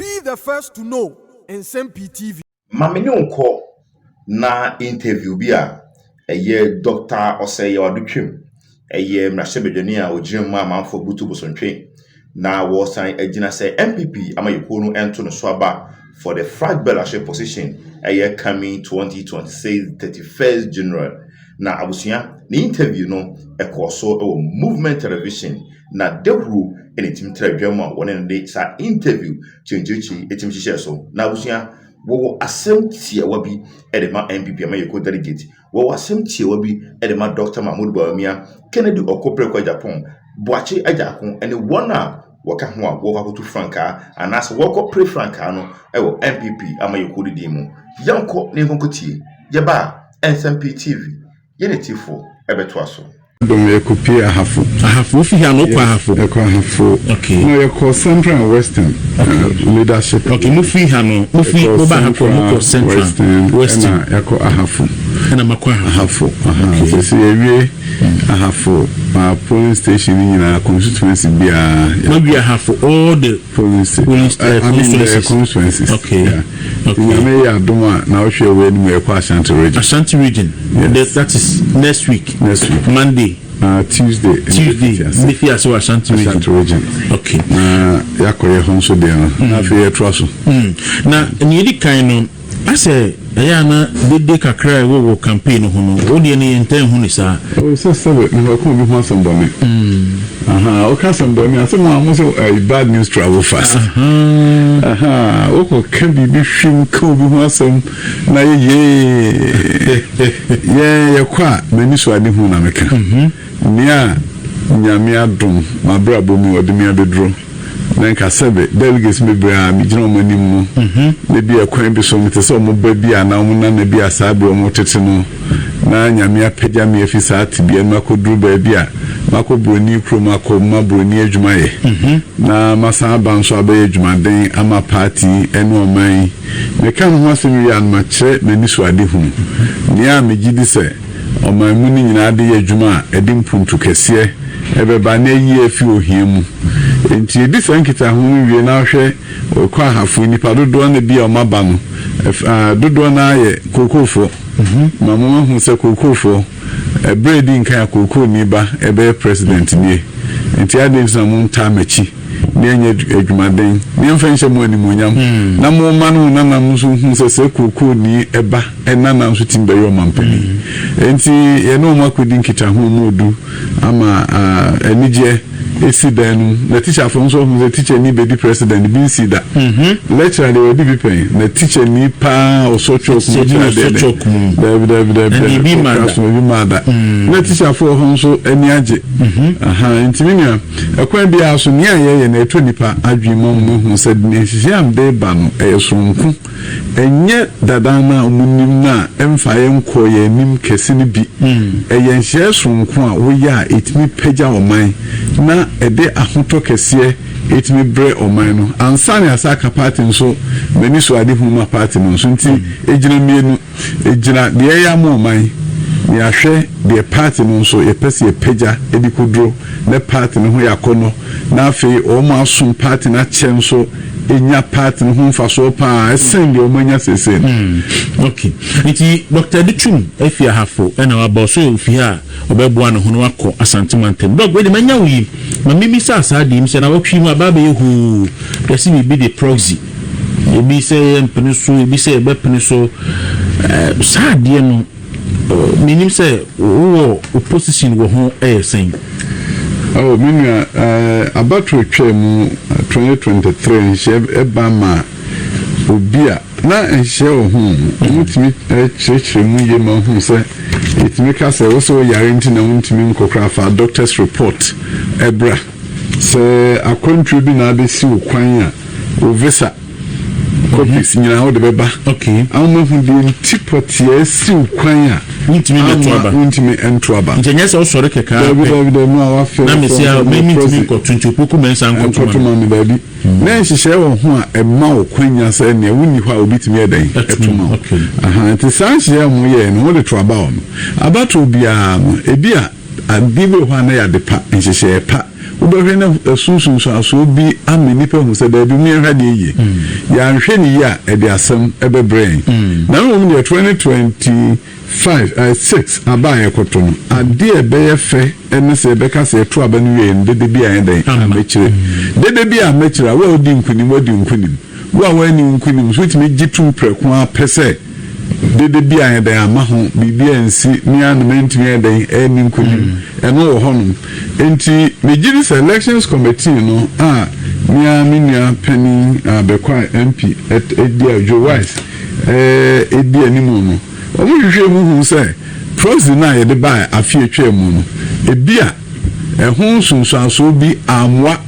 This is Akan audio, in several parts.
Be the first to know Nsem-Pii TV. Mamini unko na interview bia Dr. Osie Yaw Adutwum mrashebedwani a ojirema amanfo butu bosontwe na wo san agina say MPP ama yekonu ento no so aba for the flag bellership position coming 2026 31st January na abusia ni interview no ekoso movement television na Dawuro team television one day sa interview chenjechi etim hihye so na abusia wo asem tie wabi edema MPP ama yeko delegate wo asem tie wabi edema Dr. Bawumia Kennedy okoprekwa Japan boache ajakon ene wona waka ho a wo kwakotu franka anase wo kopre franka no ewo MPP ama yeko didi mu yanko ne nkonkotie ye ba Nsem-Pii TV yene tifo ebeto aso Don't you copy a half if you are no half okay no you call Central and Western leadership okay mufi hano mufi oba half Central Western you call a half and a makwa half so see a half polling station in a constituency be a half all the constituencies okay I don't want now share when we are Ashanti region that is next week Monday Tuesday if you are so Ashanti region okay yakoye honso de na fe yetro so na nyedi kan no ase eya na de kakra wo campaign ho no wo de ne enten ho ni sa o se sebe no ko bi ho asombo me o ka asombo me ase mo so bad news travel fast o ko kan bi hwim ko bi ho asom na ye kwa mani so ade ho na meka nia nyame adom mabra bomi odemi abedro nanka sebe delegates me bra mi gina omani mu ne bia kwan bi so mete so mo ba bia na mo na bia sabe mo tete no na nyame apagya me afisa atibia makoduru ba bia makobroni kroma ko mabroni adwuma ye na masa banso abaye adwumaden ama party ene oman me kan ho asemi ya ma kire mani so ade hu ni a me gidi se oman mu ni nyina ade ye adwuma edi mpuntu kese ebeba na yi afi ohiemu enti edi sankita ho wie na hwe kwa hafu nipa dodo na bia omaba no dodo na ye kokofo mama hu se kokofo ebredi nkan kokofo ni ba ebe president ni enti ade nsamu ntamachi nenye adwumaden ne mfanhye mu animonyam na mo ma no na nam so hu se kokofo ni eba ena na so timbe yo mampani enti ye no makodi nkita ho modu ama enije esidanu na teacher from so the teacher ni be the president bin see that lecturer dey be pen na teacher ni pa osocho be mada na teacher for hon so eni age intimina akwan bi aso ni aye na eto nipa adwima mu hu said ni hyiam de ba no esonku enye dadana omunim na emfa ye nko ye nim kese ni bi eye nhye sonku a wo ya etimi pagya oman na ede ahoto kese etimi bre oman no ansane asaka party nso mani so ade huma party no nso nti ejina mienu ejina de ya mo oman ya hwe de party no nso epese epagya edikodro na party no ho yakono na afi o ma asum party na chenso enya party no ho faso pa esen de omanya sese okay iti Dr. Adutwum afia hafo ena waboso ofia obeboa no ho no akọ asantimantem dog we de manya wi ma mimi sasa de mi se na watwi mu ababe yehu yesi bi de proxy ebi se mpene so ebi se ebepene so sa de no minim se wo opposition wo ho esen oh minya abatwe twemu 2023 nhyɛ eba ma obia na nhyɛ ho mutimi kyerɛkyerɛ mu ye ma hu sɛ etimi ka sɛ wo so yare nti na mutimi nkokra fa doctor's report ebra sɛ akontri bi na abesi okwan a o visa copies nyina ho de beba okay awon hu de tipoti esi okwan a ntimi entoaba ntenye se osore keka David no awa fe na mesia memi ntimi ko tuntupoku mensa nkoto ma baby na nhihye wo ho a ema okwanya se ne wuni ho a obitimi edan etuma nti sanhye mu ye no wo de toaba on abato bia no ebi a abibe ho na ya de pa nhihye pa ubehwe na sunsun so bi amenipa hu se da bi mi hwa de ye ya nhwe ni ya e de asem ebe brain na no mu de 2025 6 aba ekoto no ade ebe ye fe ene se be ka se to aba no ye ndede bi a eden amechire dede bi a mechira wa odi nkunim wa ni nkunim so timi gitu preku a pese dede bi a eden ama ho bibia nsi ni anment mi eden eni nkunim eno wo honum enti mejiri selections committee no minia penny bekwa MP edia Joe Wise edia animu no omo hwehwe mu hu se proxy na ye de ba afie twa mu no ebia ehun sunsanso bi amwa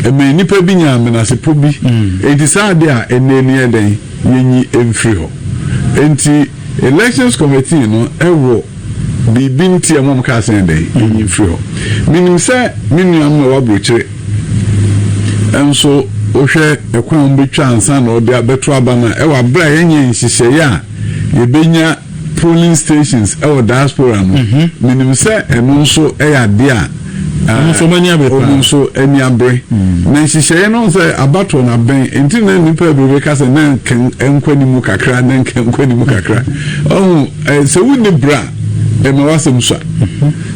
eme nipa bi nya amenase po bi enti saade a eneni eden yenyi emfri ho enti elections committee no ewo bibi ntia mom ka sen den yenyi emfri ho minim se minu am no wabrochire enso ohwe ekwan betwa ansa na ode abeto aba na ewa bra yenye nhihye ya yebenya polling stations ewa diaspora no minim se eno nso eya de a so many abepa so eni abre na nhihye no se abato na ben enti na nipa bi ka se na enkwani mu kakra na enkwani mu kakra se wuni bra ema wasem so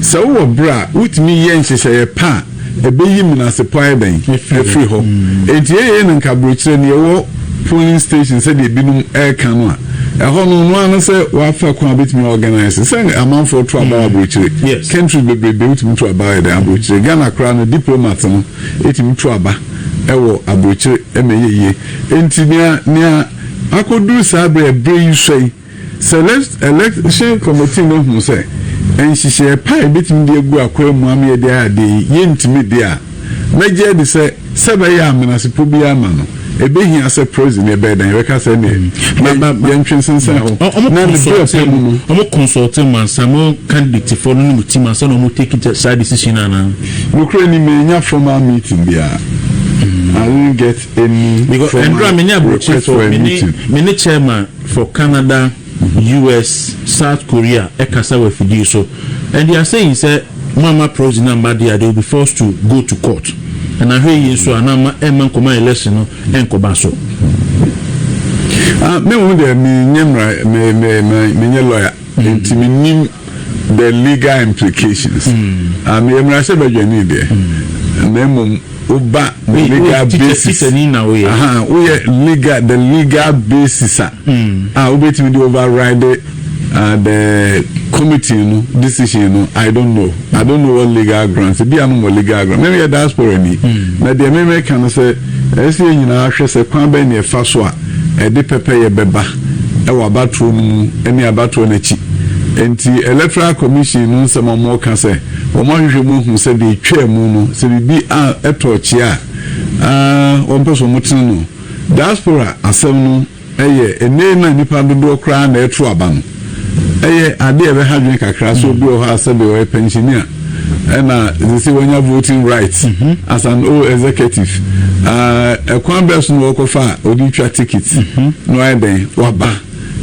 se wo bra utimi ye nhihye pa ebeyi minase poiden efri ho enti ye na nkabrochire ne wo polling station se de binum eka no a eho no anu se wa fa kwa betimi organize se amanfo to aba abrochire country bebe utimi to aba de abrochire Ghana kra no diplomat no etimi to aba ewo abrochire emeye enti nia akodu sabre bre swai select election committee no hu se enhihye pa betimi de egu akwa mu am de ade yentimi de a meje de se sebe ya amenase po bi ama no ebehi ase president ebe dan we ka se ne yentwensensen ho na the bill mu omo consult man samo candidate for no mutima so no mo take it side decision ana Ukraine me nya formal meeting bia I didn't get any because Andrew many chairman for Canada, US, South Korea, ekasa refugee so and they are saying say mama pros number they will be forced to go to court and I hear you so anama eman koma election no enkoba so me won dey me nyamra me lawyer enti me nim the legal implications me emra se badwani there na mum oba legal basis we legal the legal basis obetimi dey override the committee no decision no I don't know what legal grounds be am legal ground maybe diaspora ni na the American say ese nyina ahwe se kwan ba ne fa so a e de pepe ye beba e wa batro mu eni abatro na chi enti electoral commission no se mo ka se o mo hwehwe mu hu se de twa mu no se bi a etochi a o mpeso mutin no diaspora asem no eye ene na nipa dodo kra na eto aba no eye ade ebe hadwen kakra so bi o ha sabe o pensioner na this when you voting rights as an old executive ekwan best no ko fa odi twa tickets no I den waba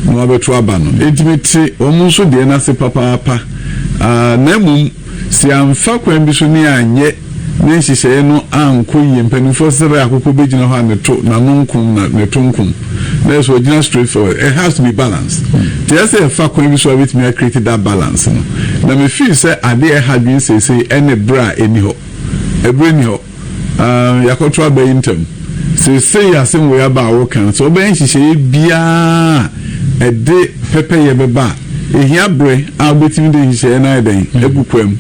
no abeto aba no intimate omo so de na se papa na mum si amfa kwan bi so ni anye na nhihye no anko yempanifo sere akoko begina ho aneto na nonkum na netonkum that's what just straightforward. It has to be balanced. Just a fact when we saw it, me created that balance. Now me feel say I dare had been say any bra anyhow, a brain ho. Yakotra be intem. Say ya same way about working. So ben she say bia a day pepe ye beba. Ehia bre a betimi de hye na den ebukwam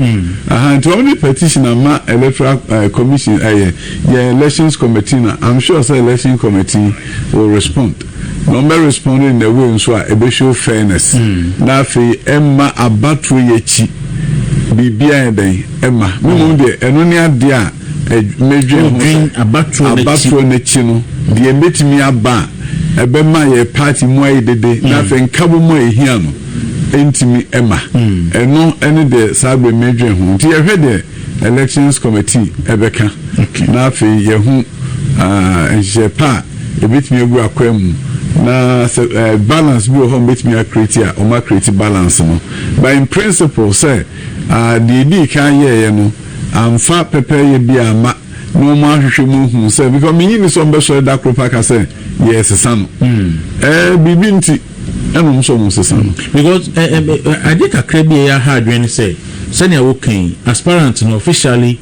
to only petition ama electoral commission elections committee na I'm sure say election committee will respond number responding in the way so a show fairness na fe emma abatro yechi bibia den emma me de eno ne ade a medwen abatro na chi no de emetimi aba ebe ma ye party mu ayi dede na fe nkabo mu ehia no entimi emma eno ene de sabe medwe hu nti ye hwe de elections committee ebeka na afi ye hu jepa ebitimi egu akwam na balance bi ho betimi create a o ma create balance no by in principle say the kan ye no am fa prepare ye bi ama no mo ahwehwe mu hu say because me yin so mbe so da kropa ka say yes sano bibi nti eno so mo sesano because I did a crabby ya hard when say senior working aspirant no officially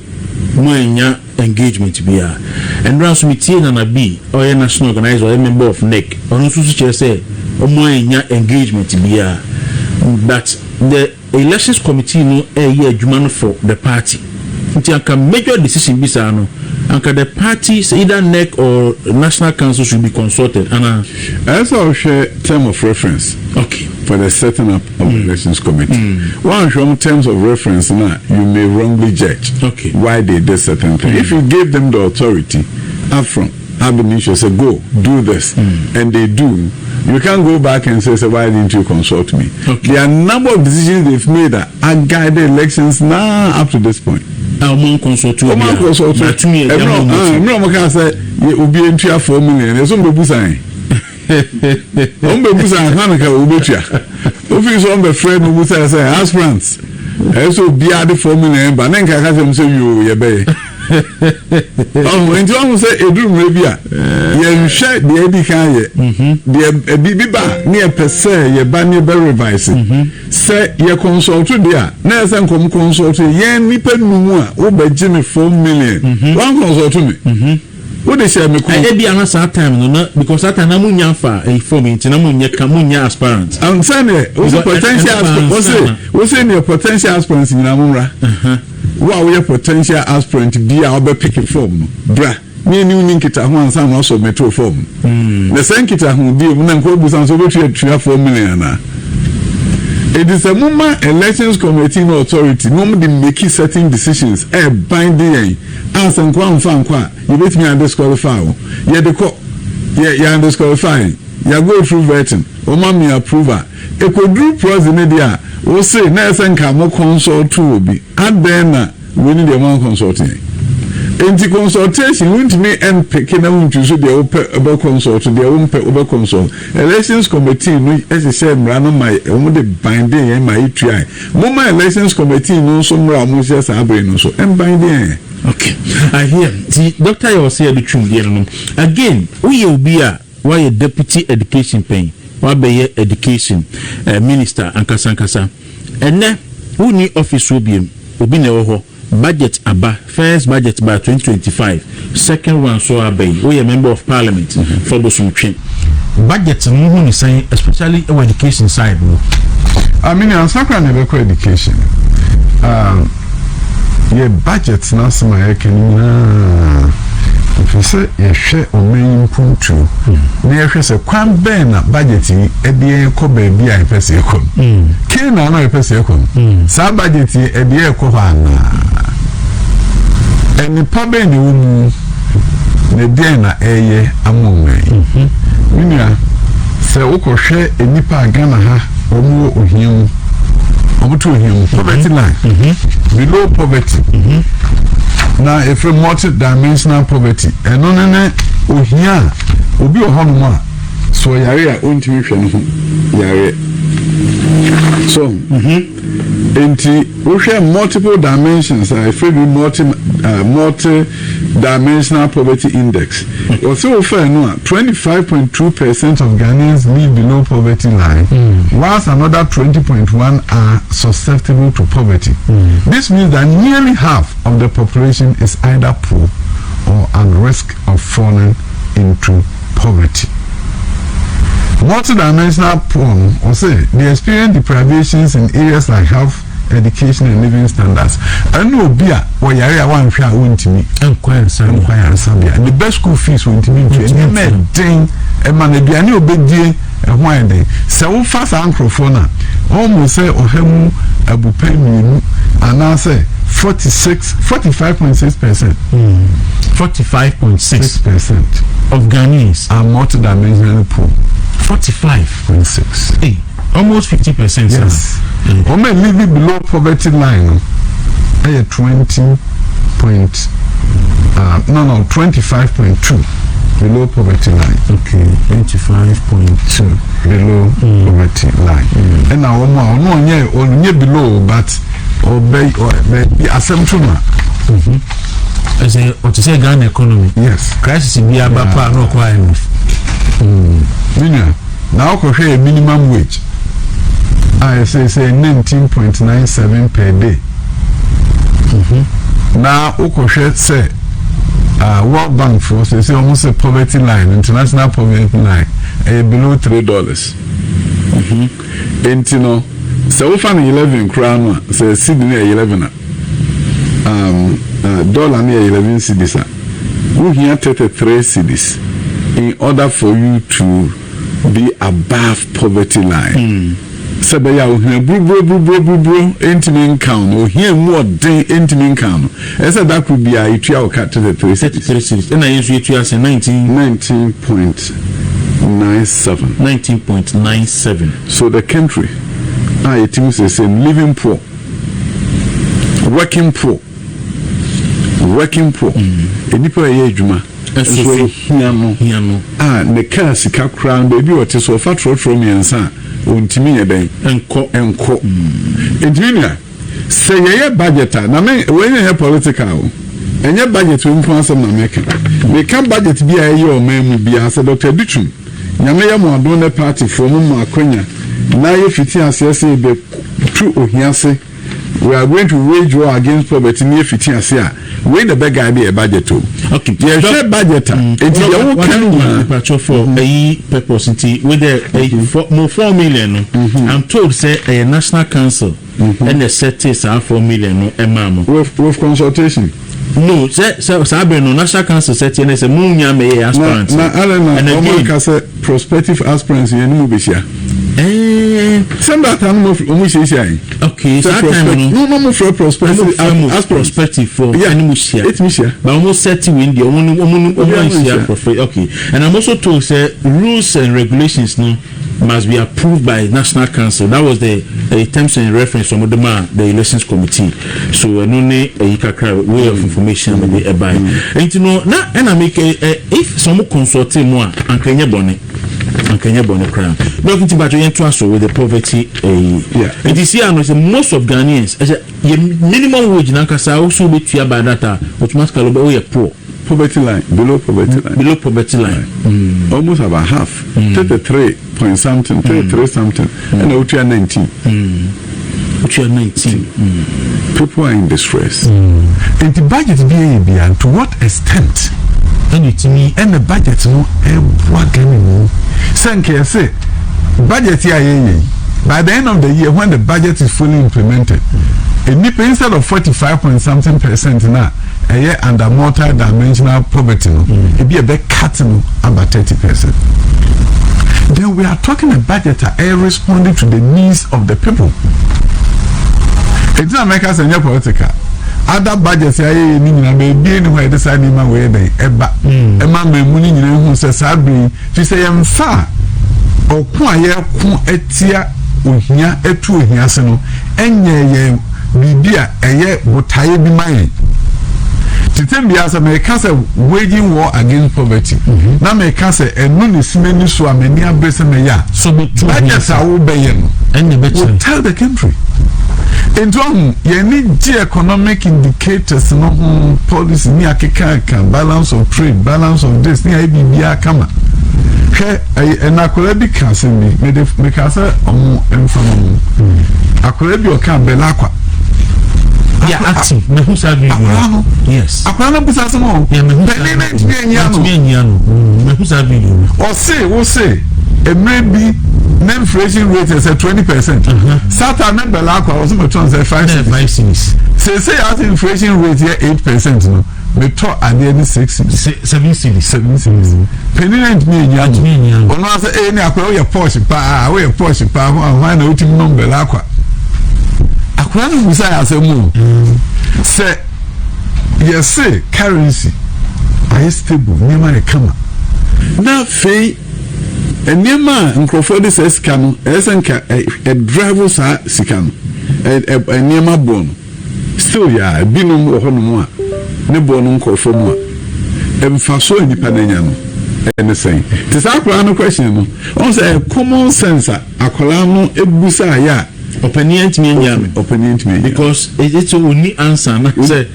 mo enya engagement bia and ransom meeting na be or national organizer or member of NEC ono so so say mo enya engagement bia that the elections committee no year adwuma for the party nti aka major decision bisa no anka the parties either NEC or national council should be consulted and as I share term of reference okay for the setting up of the elections committee one from terms of reference now you may wrongly judge why they did certain thing if you gave them the authority up front have the mission say go do this and they do you can't go back and say why didn't you consult me there are a number of decisions they've made that are guided elections now up to this point among consult no can say you be into 4 million there's some people saying Hanuka Ubutia. If you saw the friend who say aspirants, so be at the 4 million, but then can have say you ye bay. Oh, and you say a dream maybe you share the Edika, the Biba near per se, ye banny berry vice. Say ye consult to dear, Nurse and come consult yen nipen mua, over Jimmy 4 million. One consult to me. What they say, I be another time, no, because that Namunya for a forming Tinamunya Kamunya aspirant. I'm saying what's the potential aspirant? What's in your potential aspirants in Namura? What we are potential aspirant be our picking form, bra. Me and you link it at one son also metro form. The Sankita who be when I'm called so we 4 million. It is a moment elections committee no authority normally making certain decisions binding as and you let me disqualify you are disqualifying you go through vetting me approval it could do president there we say next and come consult to be and then we need a one consulting the consultation won't me and picking up to so the open consult to the open consult elections committee no as I said run my the binding and my ETI moment elections committee no some almost just no so and binding okay I hear the doctor Osie Yaw Adutwum again we will be a why deputy education paying why be education minister ankasa and then who need office will be obi na ho budget aba first budget by 2025 second one so abay we a member of parliament for Bosumtwe budget no ni say especially our education side I mean ansakra na be education your budget na sama na if say you share o main puntu na you say kwan ben na budget ni e de ko ba bi a pese e kom ke na na pese e kom sa budget e de e ko ba na eni pa ben ni wo ne de na eye amonwe minia se wo ko hwe enipa Ghana ha omo ohiem omo to ohiem poverty line below poverty now if a multi-dimensional poverty and on ohia obi ohonuma so yare a ontimi hwe no yare so enti we share multiple dimensions I feel multi-dimensional poverty index also fair no 25.2% of Ghanaians live below poverty line whilst another 20.1 are susceptible to poverty. This means that nearly half of the population is either poor or at risk of falling into poverty. Multidimensional poor, or say, they experience deprivations in areas like health, education, and living standards. I know beer or yaya one share won't me, and the best school fees won't me to any thing, and man, be a new big day, and why they so fast anchrophona almost say or hemu abu pay me, and now say 45.6%. 45.6% of Ghanaians are multidimensionally poor. 45.6. Hey, almost 50%. Yes. Women living below poverty line. 25.2 below poverty line. Okay, 25.2 below poverty line. And now no below, but obey or be assumption. As a what to say Ghana economy. Yes. Crisis be about power no quite enough. Now a minimum wage. I say 19.97 per day. Now Okoshe say World Bank for say almost a poverty line, international poverty line, below $3. And you know, so we find 11 crown, say Sydney 11 dollar near 11 cedis. We here 33 cedis in order for you to be above poverty line. So they are bro intimate count or here more than intimate count. As that could be a trial cut to the 33 cedis. And I usually as 19.97. So the country, it means the same living poor, working poor. And if I ejuma, so hiano. The car sika crown baby what is so fat from me and son. Untimi eden enko. Engineer say ye budget na me when you political. Enye budget we mfa asem na make. We can budget bi aye o man bi asa Dr. Adutwum. Nyame ye mo adon na party from Macroeconomic. Na ye fiti asese be true ohiase. We are going to wage war against poverty near 15 years. Where the big guy be a budget too. Okay, yeah, share budget. It's your kind for a purpose with the 4 million. I'm told say a national council and the set is 4 million with consultation. No, Sabe no national council set and it's a Bawumia may aspirants. And again, prospective aspirants in Mubisha. Send that time of Omushi. Okay, so that time no for prospective for Animusia. It's Misha. But almost 30 in the okay. And I'm also told say rules and regulations no must be approved by National Council. That was the terms and reference from the elections committee. So I know a way of information by. And you know now and I make if some consulting more and Kenya Bonnet. Kenya Bonnet crown. Looking to battle with the poverty. It is here most of Ghanaians as a minimum wage Nankasa also be to by data automatically be poor. Poverty line, below poverty line. Almost about half. 33 point something, 33 something, and out here 19. People are in distress. And the budget be and to what extent? And it me and the budget no what can you say budget here by the end of the year when the budget is fully implemented instead of 45 point something % now a year under multi-dimensional poverty no it be a bit cutting about 30%. Then we are talking a budget responding to the needs of the people. It's not make us a political. Other budgets are maybe anywhere decide my way they eba my money who says Sabri to say I'm far or quiet etia uhia etu hiaseno enye bibia eye botaye bi man Titembia as America say waging war against poverty. Na America say enu ni simeni so ameni abrese me ya so budgets are obeying and will tell the country. And you need the economic indicators, no policy, ni akeka balance of trade, balance of this, ni IBBA kama. And akorebi kase me kase emfano. Akorebi oka belakwa. Yeah, active. Me who sabi you? Yes. Akwano busa samo. Yeah, me who sabi you? Me who sabi you? Or say, it may be the inflation rate is at 20%. Saturn and Belacqua was about 5 cents. Say as inflation rate here 8%. No, we talk at the end 7 cities. Penny and me and Yan. One was any aqua Porsche pa, we a Porsche pa, why no team non Belacqua. Aquano was as a move. Say, yes, say currency. I stable, near my come. Now, Fay. And near man, and Crawford says, Cano, as a driver's sicano, and near my bone. Still, ya, a binum or honor, ne bonum call for more. And for so independent, and the same. Tis our question. Also, a common sense, a colano, a busa, ya, opinion me because it's only answer na say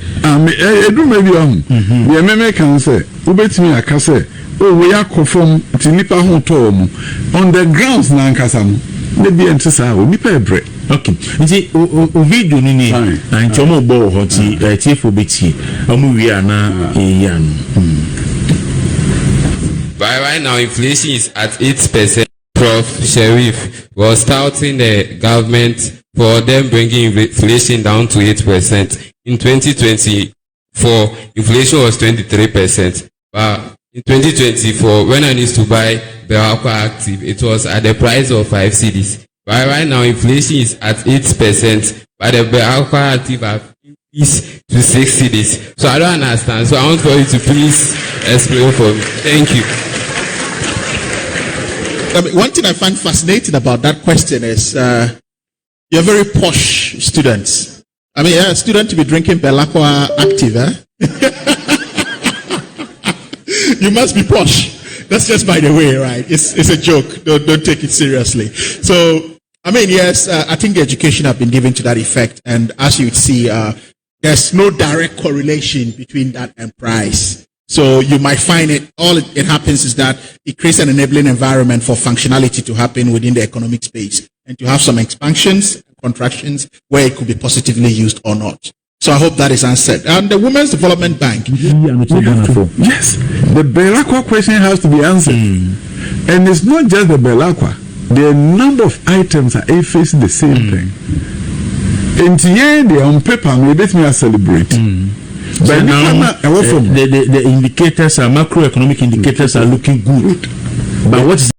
edu maybe the meme can say ubetimi aka say we akofom ti nipa ho to mu on the grounds na nkasa mu na bi entisa o nipa ebre. Okay, nti o video ni na nchomo bo ho ti tiefo beti amu wi ana eya no. Right now inflation is at 8%. Prof. Sheriff was touting the government for them bringing inflation down to 8%. In 2024, inflation was 23%. But in 2024, when I used to buy Bawumia Active, it was at the price of 5 cedis. But right now, inflation is at 8%, but the Bawumia Active have increased to 6 cedis. So I don't understand. So I want for you to please explain for me. Thank you. One thing I find fascinating about that question is you're very posh students. I mean, a student to be drinking Bawumia Active, eh? You must be posh. That's just by the way, right? It's a joke. Don't take it seriously. So, I mean, yes, I think the education have been given to that effect, and as you would see, there's no direct correlation between that and price. So you might find all it happens is that it creates an enabling environment for functionality to happen within the economic space and to have some expansions, contractions where it could be positively used or not. So I hope that is answered. And the Women's Development Bank. Yes, the Belakwa question has to be answered. And it's not just the Belakwa. The number of items are facing the same thing. And the on paper, we let me celebrate. But now, the indicators are macroeconomic indicators are looking good. But what is